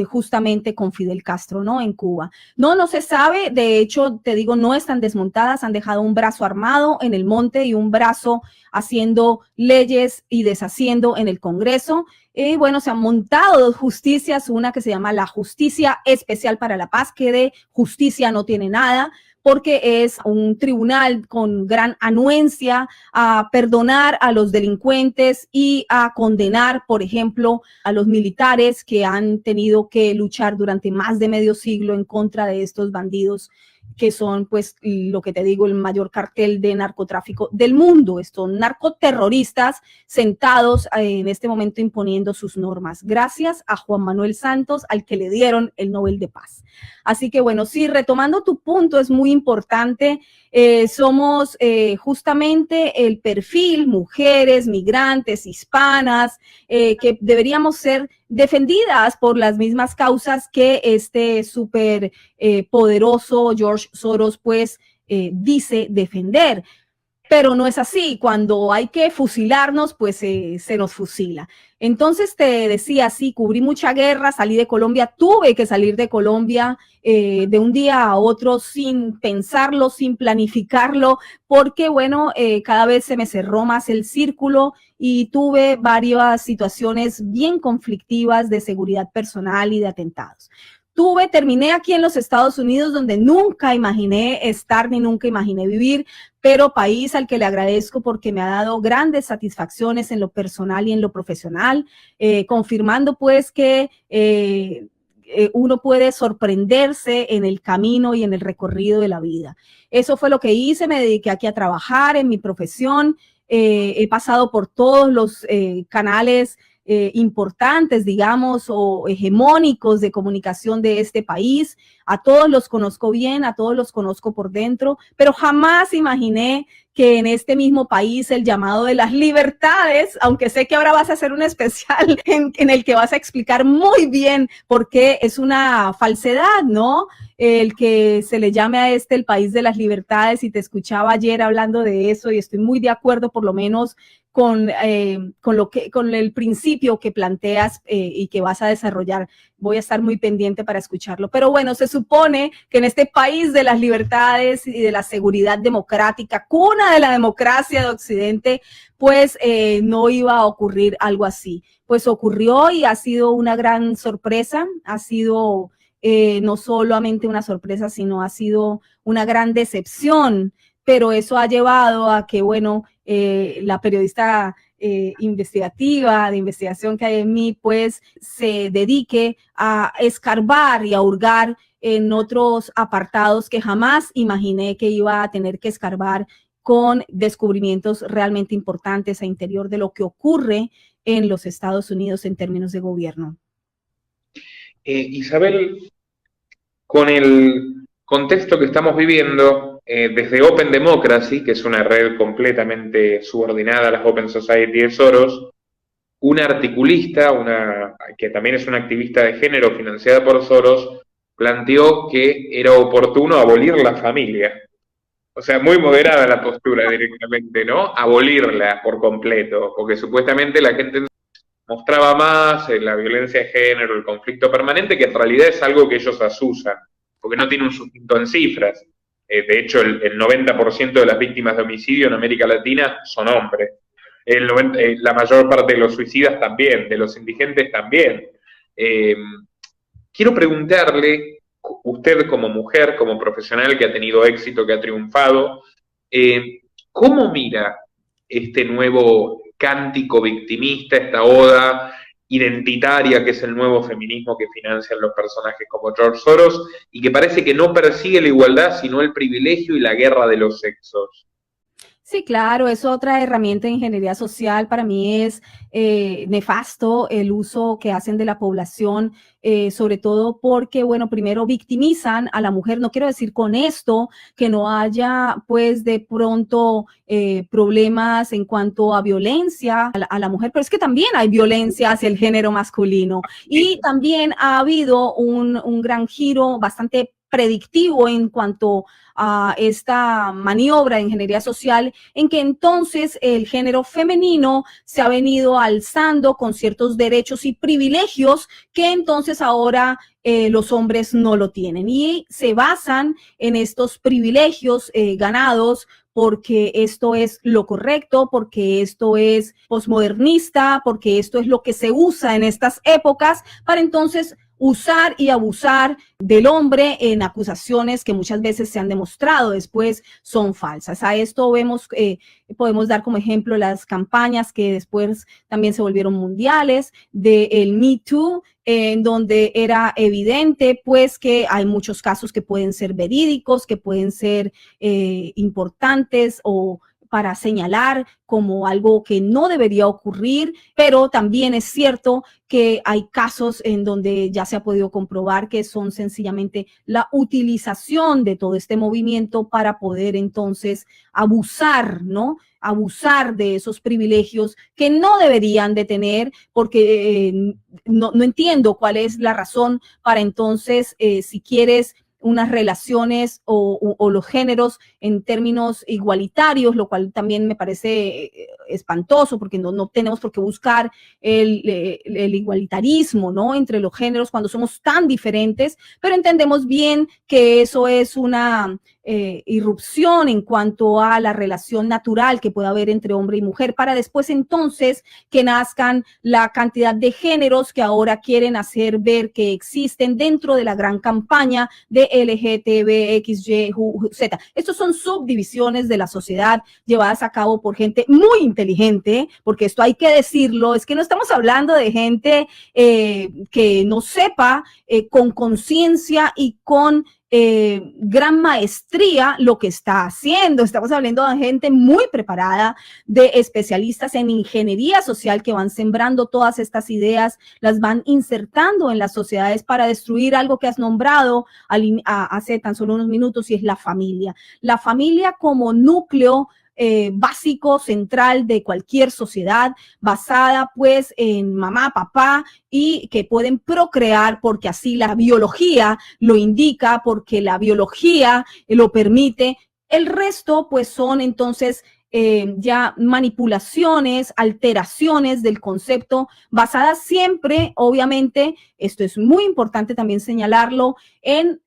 Speaker 2: justamente con Fidel Castro, ¿no? En Cuba. No se sabe, de hecho, te digo, no están desmontadas, han dejado un brazo armado en el monte y un brazo haciendo leyes y deshaciendo en el Congreso. Y bueno, se han montado dos justicias, una que se llama la Justicia Especial para la Paz, que de justicia no tiene nada, porque es un tribunal con gran anuencia a perdonar a los delincuentes y a condenar, por ejemplo, a los militares que han tenido que luchar durante más de medio siglo en contra de estos bandidos que son, pues, lo que te digo, el mayor cartel de narcotráfico del mundo. Estos narcoterroristas sentados en este momento imponiendo sus normas, gracias a Juan Manuel Santos, al que le dieron el Nobel de Paz. Así que, bueno, sí, retomando tu punto, es muy importante. Somos justamente el perfil, mujeres, migrantes, hispanas, que deberíamos ser defendidas por las mismas causas que este súper poderoso George Soros pues dice defender. Pero no es así, cuando hay que fusilarnos, pues se nos fusila. Entonces te decía, sí, cubrí mucha guerra, salí de Colombia, tuve que salir de Colombia de un día a otro sin pensarlo, sin planificarlo, porque bueno, cada vez se me cerró más el círculo y tuve varias situaciones bien conflictivas de seguridad personal y de atentados. Terminé aquí en los Estados Unidos, donde nunca imaginé estar ni nunca imaginé vivir, pero país al que le agradezco porque me ha dado grandes satisfacciones en lo personal y en lo profesional, confirmando pues que uno puede sorprenderse en el camino y en el recorrido de la vida. Eso fue lo que hice, me dediqué aquí a trabajar en mi profesión, he pasado por todos los canales importantes, digamos, o hegemónicos de comunicación de este país. A todos los conozco bien, a todos los conozco por dentro, pero jamás imaginé que en este mismo país el llamado de las libertades, aunque sé que ahora vas a hacer un especial en el que vas a explicar muy bien por qué es una falsedad, ¿no? el que se le llame a este el país de las libertades, y te escuchaba ayer hablando de eso y estoy muy de acuerdo, por lo menos con el principio que planteas y que vas a desarrollar. Voy a estar muy pendiente para escucharlo. Pero bueno, se supone que en este país de las libertades y de la seguridad democrática, cuna de la democracia de Occidente, pues no iba a ocurrir algo así. Pues ocurrió y ha sido una gran sorpresa, ha sido no solamente una sorpresa, sino ha sido una gran decepción, pero eso ha llevado a que, bueno, la periodista investigativa, de investigación que hay en mí, pues se dedique a escarbar y a hurgar en otros apartados que jamás imaginé que iba a tener que escarbar, con descubrimientos realmente importantes a interior de lo que ocurre en los Estados Unidos en términos de gobierno.
Speaker 1: Isabel, con el contexto que estamos viviendo, desde Open Democracy, que es una red completamente subordinada a las Open Society de Soros, una articulista, que también es una activista de género financiada por Soros, planteó que era oportuno abolir la familia. O sea, muy moderada la postura directamente, ¿no? Abolirla por completo, porque supuestamente la gente mostraba más la violencia de género, el conflicto permanente, que en realidad es algo que ellos asusan, porque no tiene un sustento en cifras. De hecho, el 90% de las víctimas de homicidio en América Latina son hombres. La mayor parte de los suicidas también, de los indigentes también. Quiero preguntarle, usted como mujer, como profesional que ha tenido éxito, que ha triunfado, ¿cómo mira este nuevo cántico victimista, esta oda identitaria que es el nuevo feminismo que financian los personajes como George Soros y que parece que no persigue la igualdad, sino el privilegio y la guerra de los sexos?
Speaker 2: Sí, claro, es otra herramienta de ingeniería social. Para mí es nefasto el uso que hacen de la población, sobre todo porque, bueno, primero victimizan a la mujer. No quiero decir con esto que no haya, pues, de pronto problemas en cuanto a violencia a la mujer, pero es que también hay violencia hacia el género masculino. Y también ha habido un gran giro bastante predictivo en cuanto a esta maniobra de ingeniería social, en que entonces el género femenino se ha venido alzando con ciertos derechos y privilegios que entonces ahora los hombres no lo tienen, y se basan en estos privilegios ganados porque esto es lo correcto, porque esto es posmodernista, porque esto es lo que se usa en estas épocas para entonces usar y abusar del hombre en acusaciones que muchas veces se han demostrado después son falsas. A esto podemos dar como ejemplo las campañas que después también se volvieron mundiales del Me Too, en donde era evidente pues que hay muchos casos que pueden ser verídicos, que pueden ser importantes o para señalar como algo que no debería ocurrir, pero también es cierto que hay casos en donde ya se ha podido comprobar que son sencillamente la utilización de todo este movimiento para poder entonces abusar, ¿no? Abusar de esos privilegios que no deberían de tener, porque no entiendo cuál es la razón para entonces, si quieres unas relaciones o los géneros en términos igualitarios, lo cual también me parece espantoso, porque no tenemos por qué buscar el igualitarismo, ¿no?, entre los géneros cuando somos tan diferentes, pero entendemos bien que eso es una irrupción en cuanto a la relación natural que puede haber entre hombre y mujer, para después entonces que nazcan la cantidad de géneros que ahora quieren hacer ver que existen dentro de la gran campaña de LGTBXYZ. Estos son subdivisiones de la sociedad llevadas a cabo por gente muy inteligente, porque esto hay que decirlo, es que no estamos hablando de gente que no sepa con conciencia y con gran maestría lo que está haciendo. Estamos hablando de gente muy preparada, de especialistas en ingeniería social que van sembrando todas estas ideas, las van insertando en las sociedades para destruir algo que has nombrado hace tan solo unos minutos, y es la familia. La familia como núcleo básico, central de cualquier sociedad, basada pues en mamá, papá, y que pueden procrear porque así la biología lo indica, porque la biología lo permite. El resto pues son entonces ya manipulaciones, alteraciones del concepto, basadas siempre, obviamente, esto es muy importante también señalarlo, en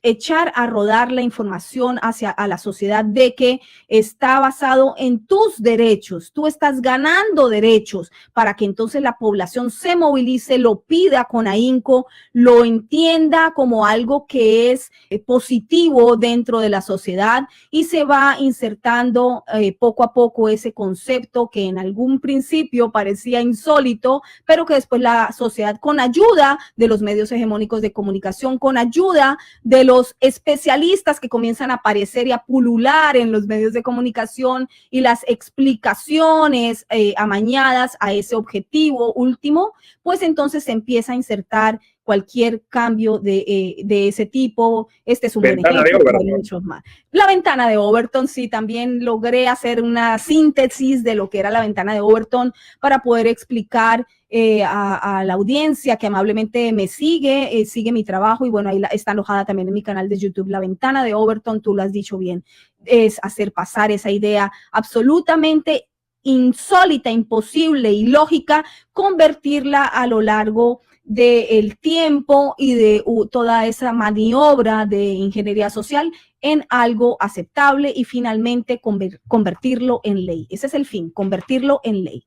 Speaker 2: echar a rodar la información hacia a la sociedad de que está basado en tus derechos, tú estás ganando derechos para que entonces la población se movilice, lo pida con ahínco, lo entienda como algo que es positivo dentro de la sociedad y se va insertando poco a poco ese concepto que en algún principio parecía insólito, pero que después la sociedad, con ayuda de los medios hegemónicos de comunicación, con ayuda de los especialistas que comienzan a aparecer y a pulular en los medios de comunicación y las explicaciones amañadas a ese objetivo último, pues entonces se empieza a insertar cualquier cambio de ese tipo. Este es un buen ejemplo, pero hay muchos más. La ventana de Overton, sí, también logré hacer una síntesis de lo que era la ventana de Overton para poder explicar a la audiencia que amablemente me sigue, sigue mi trabajo y bueno, ahí está alojada también en mi canal de YouTube. La ventana de Overton, tú lo has dicho bien, es hacer pasar esa idea absolutamente insólita, imposible, ilógica, convertirla a lo largo del tiempo y de toda esa maniobra de ingeniería social en algo aceptable y finalmente convertirlo en ley. Ese es el fin, convertirlo en ley.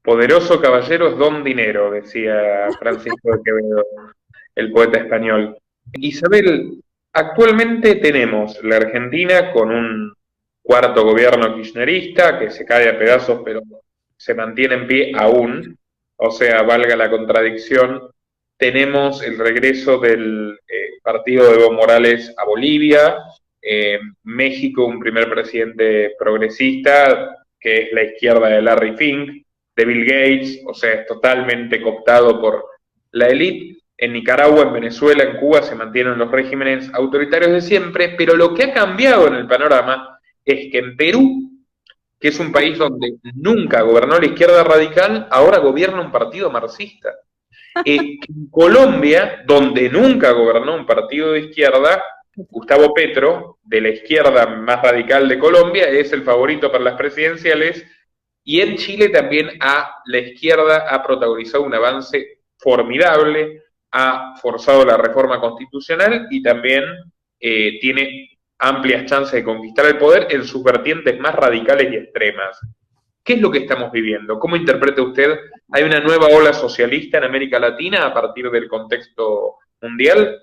Speaker 1: Poderoso caballero es don dinero, decía Francisco de Quevedo, el poeta español. Isabel, actualmente tenemos la Argentina con un cuarto gobierno kirchnerista que se cae a pedazos, pero se mantiene en pie aún, o sea, valga la contradicción. Tenemos el regreso del partido de Evo Morales a Bolivia, México, un primer presidente progresista, que es la izquierda de Larry Fink, de Bill Gates, o sea, es totalmente cooptado por la élite. En Nicaragua, en Venezuela, en Cuba se mantienen los regímenes autoritarios de siempre, pero lo que ha cambiado en el panorama es que en Perú, que es un país donde nunca gobernó la izquierda radical, ahora gobierna un partido marxista. En Colombia, donde nunca gobernó un partido de izquierda, Gustavo Petro, de la izquierda más radical de Colombia, es el favorito para las presidenciales. Y en Chile también la izquierda ha protagonizado un avance formidable, ha forzado la reforma constitucional y también tiene amplias chances de conquistar el poder en sus vertientes más radicales y extremas. ¿Qué es lo que estamos viviendo? ¿Cómo interpreta usted? ¿Hay una nueva ola socialista en América Latina a partir del contexto mundial?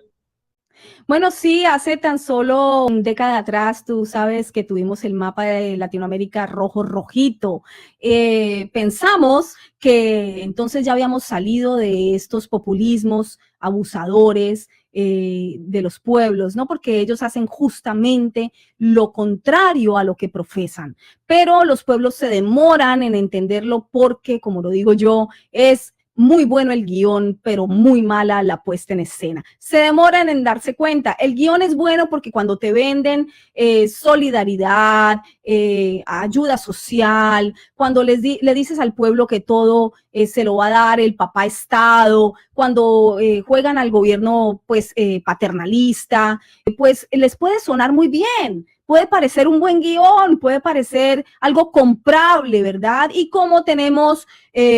Speaker 2: Bueno, sí, hace tan solo una década atrás, tú sabes que tuvimos el mapa de Latinoamérica rojito. Pensamos que entonces ya habíamos salido de estos populismos abusadores de los pueblos, ¿no? Porque ellos hacen justamente lo contrario a lo que profesan. Pero los pueblos se demoran en entenderlo porque, como lo digo yo, es muy bueno el guión, pero muy mala la puesta en escena. Se demoran en darse cuenta. El guión es bueno porque cuando te venden solidaridad, ayuda social, cuando le dices al pueblo que todo se lo va a dar el papá Estado, cuando juegan al gobierno pues paternalista, pues les puede sonar muy bien. Puede parecer un buen guión, puede parecer algo comprable, ¿verdad? Y como tenemos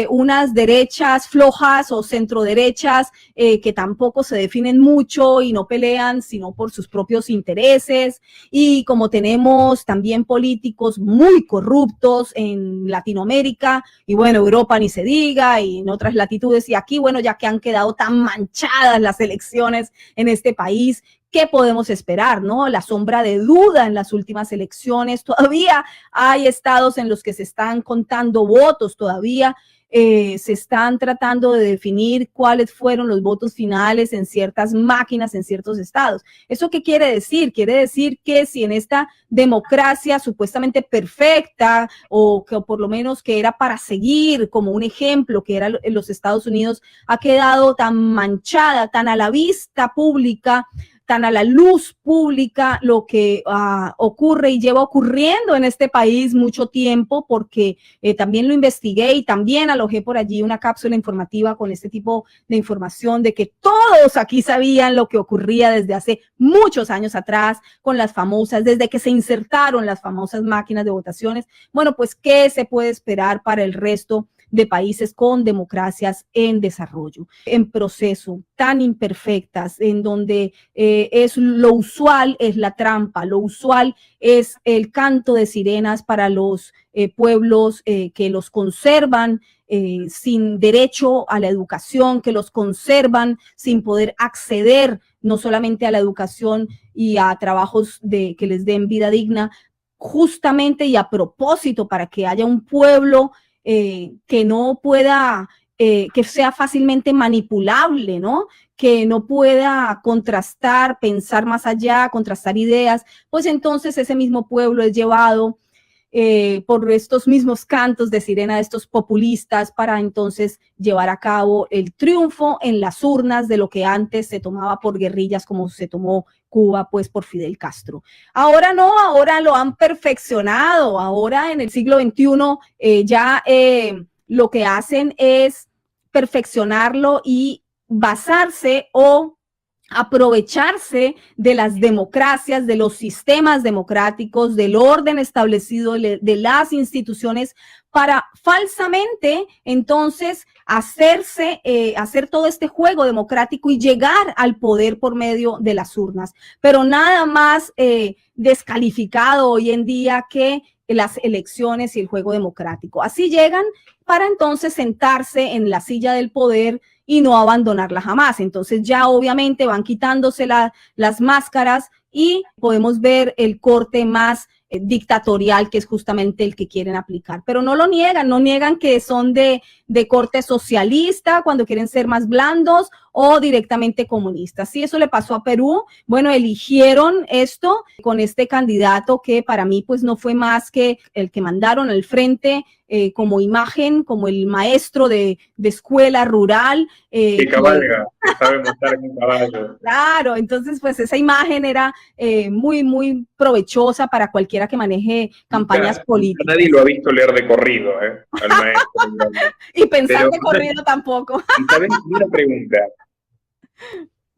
Speaker 2: unas derechas flojas o centroderechas que tampoco se definen mucho y no pelean sino por sus propios intereses, y como tenemos también políticos muy corruptos en Latinoamérica, y bueno, Europa ni se diga, y en otras latitudes, y aquí, bueno, ya que han quedado tan manchadas las elecciones en este país, ¿qué podemos esperar, no? La sombra de duda en las últimas elecciones. Todavía hay estados en los que se están contando votos, todavía se están tratando de definir cuáles fueron los votos finales en ciertas máquinas, en ciertos estados. ¿Eso qué quiere decir? Quiere decir que si en esta democracia supuestamente perfecta, o que por lo menos que era para seguir como un ejemplo, que era en los Estados Unidos, ha quedado tan manchada, tan a la vista pública, tan a la luz pública lo que ocurre y lleva ocurriendo en este país mucho tiempo, porque también lo investigué y también alojé por allí una cápsula informativa con este tipo de información de que todos aquí sabían lo que ocurría desde hace muchos años atrás con las famosas, desde que se insertaron las famosas máquinas de votaciones. Bueno, pues, ¿qué se puede esperar para el resto de países con democracias en desarrollo, en proceso, tan imperfectas, en donde es lo usual es la trampa, lo usual es el canto de sirenas para los pueblos que los conservan sin derecho a la educación, que los conservan sin poder acceder no solamente a la educación y a trabajos que les den vida digna, justamente y a propósito para que haya un pueblo que no pueda, que sea fácilmente manipulable, ¿no? Que no pueda contrastar, pensar más allá, contrastar ideas, pues entonces ese mismo pueblo es llevado por estos mismos cantos de sirena de estos populistas para entonces llevar a cabo el triunfo en las urnas de lo que antes se tomaba por guerrillas como se tomó Cuba pues por Fidel Castro. Ahora no, ahora lo han perfeccionado, ahora en el siglo XXI ya lo que hacen es perfeccionarlo y basarse o aprovecharse de las democracias, de los sistemas democráticos, del orden establecido, de las instituciones, para falsamente entonces hacer todo este juego democrático y llegar al poder por medio de las urnas. Pero nada más descalificado hoy en día que las elecciones y el juego democrático. Así llegan para entonces sentarse en la silla del poder y no abandonarla jamás. Entonces ya obviamente van quitándose las máscaras y podemos ver el corte más dictatorial, que es justamente el que quieren aplicar. Pero no lo niegan, no niegan que son de corte socialista cuando quieren ser más blandos o directamente comunistas. Sí, eso le pasó a Perú. Bueno, eligieron esto con este candidato que para mí pues no fue más que el que mandaron al frente como imagen, como el maestro de escuela rural.
Speaker 1: Que cabalga, que sabe montar en un caballo.
Speaker 2: Claro, entonces pues esa imagen era muy, muy provechosa para cualquiera que maneje campañas políticas.
Speaker 1: Nadie lo ha visto leer de corrido, al maestro.
Speaker 2: Y pensar de corrido tampoco.
Speaker 1: Y también una pregunta.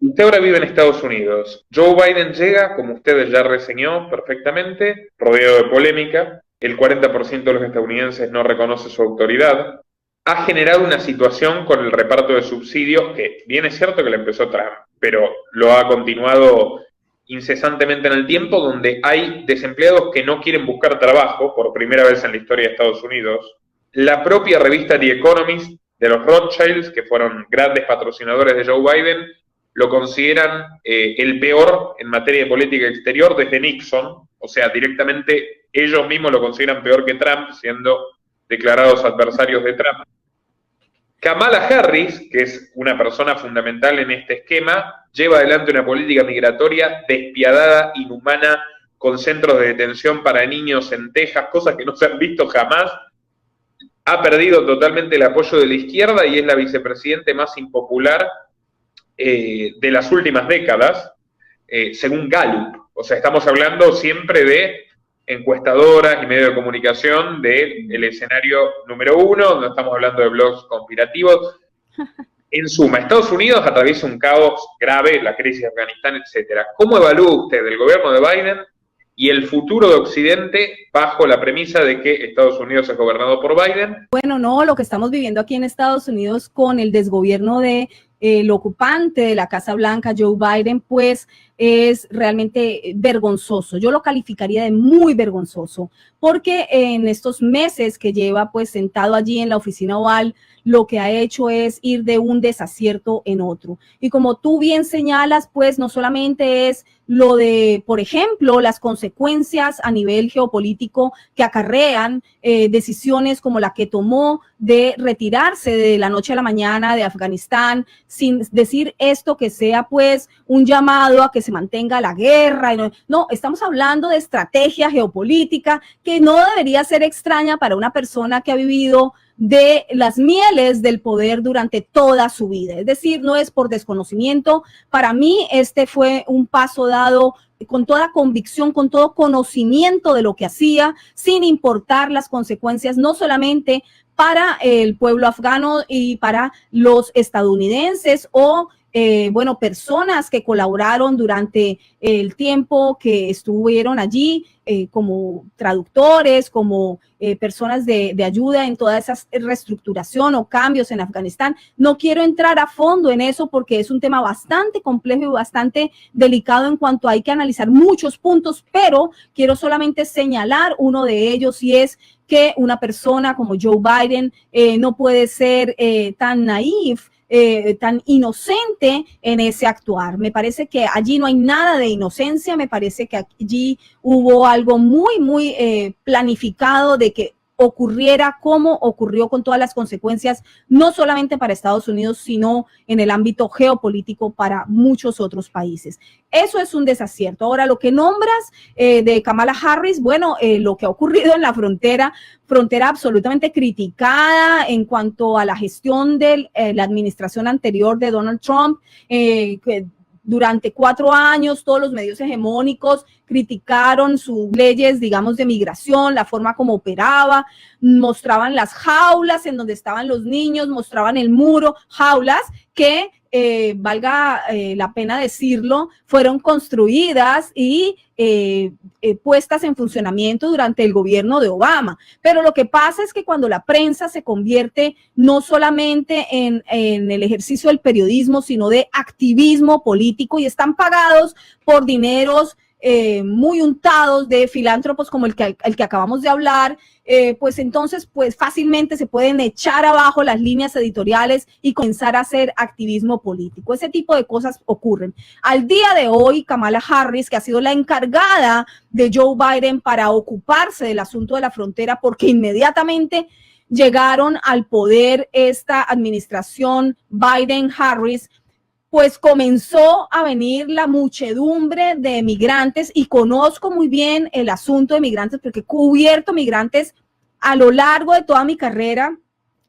Speaker 1: Usted ahora vive en Estados Unidos. Joe Biden llega, como usted ya reseñó perfectamente, rodeado de polémica. El 40% de los estadounidenses no reconoce su autoridad. Ha generado una situación con el reparto de subsidios que bien es cierto que le empezó Trump, pero lo ha continuado incesantemente en el tiempo, donde hay desempleados que no quieren buscar trabajo por primera vez en la historia de Estados Unidos. La propia revista The Economist de los Rothschilds, que fueron grandes patrocinadores de Joe Biden, lo consideran el peor en materia de política exterior desde Nixon, o sea, directamente ellos mismos lo consideran peor que Trump, siendo declarados adversarios de Trump. Kamala Harris, que es una persona fundamental en este esquema, lleva adelante una política migratoria despiadada, inhumana, con centros de detención para niños en Texas, cosas que no se han visto jamás. Ha perdido totalmente el apoyo de la izquierda y es la vicepresidente más impopular de las últimas décadas, según Gallup. O sea, estamos hablando siempre de encuestadoras y medios de comunicación del escenario número uno, no estamos hablando de blogs conspirativos. En suma, Estados Unidos atraviesa un caos grave, la crisis de Afganistán, etcétera. ¿Cómo evalúa usted el gobierno de Biden y el futuro de Occidente bajo la premisa de que Estados Unidos es gobernado por Biden?
Speaker 2: Bueno, no, lo que estamos viviendo aquí en Estados Unidos con el desgobierno de el ocupante de la Casa Blanca, Joe Biden, pues es realmente vergonzoso. Yo lo calificaría de muy vergonzoso, porque en estos meses que lleva pues sentado allí en la oficina oval, lo que ha hecho es ir de un desacierto en otro. Y como tú bien señalas, pues no solamente es lo de, por ejemplo, las consecuencias a nivel geopolítico que acarrean decisiones como la que tomó de retirarse de la noche a la mañana de Afganistán, sin decir esto que sea pues un llamado a que se mantenga la guerra. No, estamos hablando de estrategia geopolítica que no debería ser extraña para una persona que ha vivido de las mieles del poder durante toda su vida. Es decir, no es por desconocimiento. Para mí, este fue un paso dado con toda convicción, con todo conocimiento de lo que hacía, sin importar las consecuencias, no solamente para el pueblo afgano y para los estadounidenses o bueno, personas que colaboraron durante el tiempo que estuvieron allí como traductores, como personas de ayuda en toda esa reestructuración o cambios en Afganistán. No quiero entrar a fondo en eso porque es un tema bastante complejo y bastante delicado en cuanto hay que analizar muchos puntos, pero quiero solamente señalar uno de ellos y es que una persona como Joe Biden no puede ser tan naif, tan inocente en ese actuar. Me parece que allí no hay nada de inocencia, me parece que allí hubo algo muy planificado de que ocurriera como ocurrió con todas las consecuencias, no solamente para Estados Unidos, sino en el ámbito geopolítico para muchos otros países. Eso es un desacierto. Ahora, lo que nombras de Kamala Harris, bueno, lo que ha ocurrido en la frontera absolutamente criticada en cuanto a la gestión de la administración anterior de Donald Trump, que durante 4 años todos los medios hegemónicos criticaron sus leyes, digamos, de migración, la forma como operaba, mostraban las jaulas en donde estaban los niños, mostraban el muro, jaulas que, valga la pena decirlo, fueron construidas y puestas en funcionamiento durante el gobierno de Obama. Pero lo que pasa es que cuando la prensa se convierte no solamente en el ejercicio del periodismo, sino de activismo político y están pagados por dineros muy untados de filántropos como el que acabamos de hablar, pues entonces pues fácilmente se pueden echar abajo las líneas editoriales y comenzar a hacer activismo político. Ese tipo de cosas ocurren. Al día de hoy, Kamala Harris, que ha sido la encargada de Joe Biden para ocuparse del asunto de la frontera, porque inmediatamente llegaron al poder esta administración Biden-Harris, pues comenzó a venir la muchedumbre de migrantes y conozco muy bien el asunto de migrantes porque he cubierto migrantes a lo largo de toda mi carrera.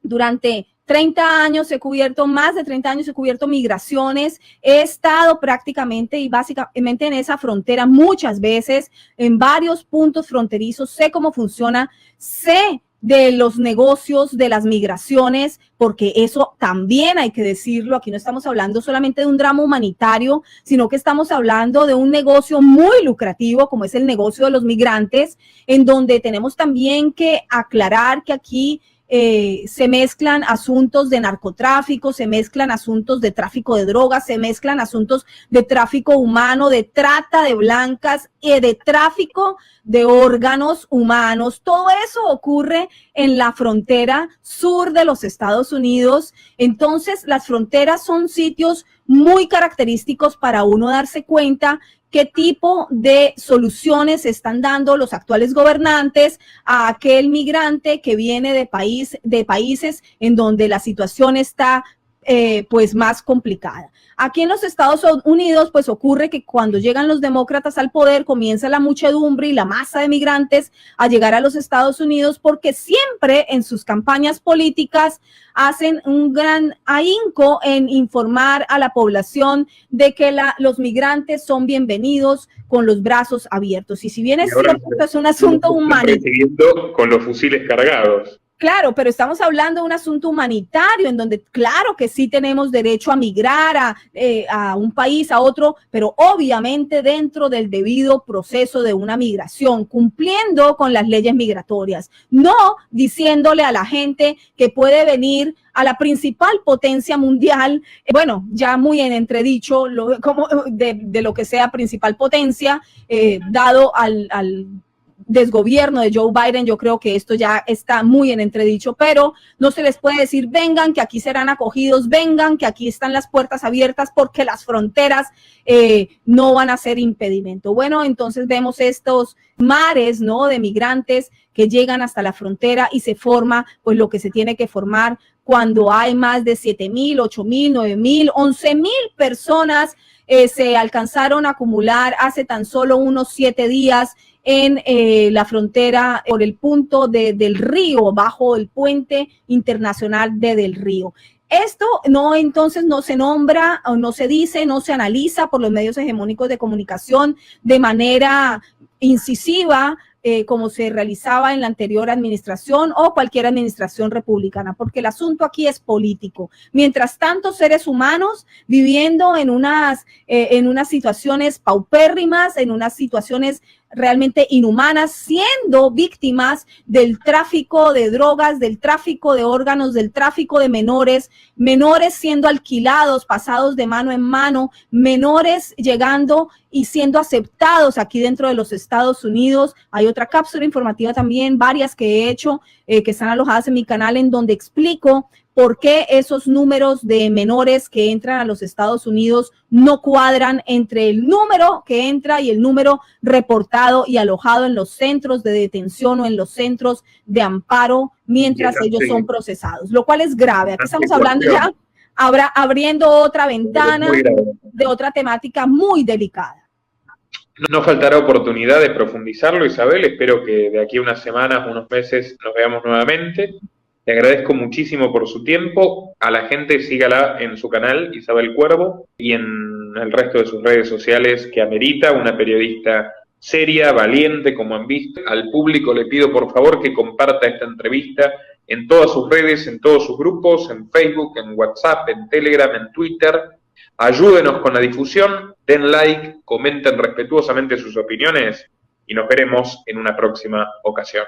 Speaker 2: Durante 30 años he cubierto, más de 30 años he cubierto migraciones, he estado prácticamente y básicamente en esa frontera muchas veces, en varios puntos fronterizos, sé cómo funciona, sé de los negocios de las migraciones, porque eso también hay que decirlo, aquí no estamos hablando solamente de un drama humanitario, sino que estamos hablando de un negocio muy lucrativo como es el negocio de los migrantes, en donde tenemos también que aclarar que aquí se mezclan asuntos de narcotráfico, se mezclan asuntos de tráfico de drogas, se mezclan asuntos de tráfico humano, de trata de blancas y de tráfico de órganos humanos. Todo eso ocurre en la frontera sur de los Estados Unidos. Entonces, las fronteras son sitios muy característicos para uno darse cuenta qué tipo de soluciones están dando los actuales gobernantes a aquel migrante que viene de países en donde la situación está pues más complicada. Aquí en los Estados Unidos pues ocurre que cuando llegan los demócratas al poder comienza la muchedumbre y la masa de migrantes a llegar a los Estados Unidos porque siempre en sus campañas políticas hacen un gran ahínco en informar a la población de que los migrantes son bienvenidos con los brazos abiertos. Y si bien es cierto que es un asunto humanitario,
Speaker 1: con los fusiles cargados.
Speaker 2: Claro, pero estamos hablando de un asunto humanitario en donde claro que sí tenemos derecho a migrar a un país, a otro, pero obviamente dentro del debido proceso de una migración, cumpliendo con las leyes migratorias, no diciéndole a la gente que puede venir a la principal potencia mundial, bueno, ya muy en entredicho de lo que sea principal potencia, dado al desgobierno de Joe Biden. Yo creo que esto ya está muy en entredicho, pero no se les puede decir vengan, que aquí serán acogidos, vengan, que aquí están las puertas abiertas, porque las fronteras no van a ser impedimento. Bueno, entonces vemos estos mares, ¿no?, de migrantes que llegan hasta la frontera y se forma pues lo que se tiene que formar cuando hay más de 7,000, 8,000, 9,000, 11,000 personas se alcanzaron a acumular hace tan solo unos 7 días en la frontera por el punto del río, bajo el puente internacional de Del Río. Esto entonces no se nombra, o no se dice, no se analiza por los medios hegemónicos de comunicación de manera incisiva, como se realizaba en la anterior administración o cualquier administración republicana, porque el asunto aquí es político. Mientras tanto, seres humanos viviendo en unas situaciones paupérrimas, en unas situaciones realmente inhumanas, siendo víctimas del tráfico de drogas, del tráfico de órganos, del tráfico de menores siendo alquilados, pasados de mano en mano, menores llegando y siendo aceptados aquí dentro de los Estados Unidos. Hay otra cápsula informativa también, varias que he hecho, que están alojadas en mi canal, en donde explico por qué esos números de menores que entran a los Estados Unidos no cuadran entre el número que entra y el número reportado y alojado en los centros de detención o en los centros de amparo mientras ellos son procesados, lo cual es grave. Aquí estamos hablando ya, abriendo otra ventana de otra temática muy delicada.
Speaker 1: No faltará oportunidad de profundizarlo, Isabel. Espero que de aquí a unas semanas, unos meses, nos veamos nuevamente. Le agradezco muchísimo por su tiempo. A la gente sígala en su canal, Isabel Cuervo, y en el resto de sus redes sociales que amerita, una periodista seria, valiente, como han visto. Al público le pido por favor que comparta esta entrevista en todas sus redes, en todos sus grupos, en Facebook, en WhatsApp, en Telegram, en Twitter. Ayúdenos con la difusión, den like, comenten respetuosamente sus opiniones y nos veremos en una próxima ocasión.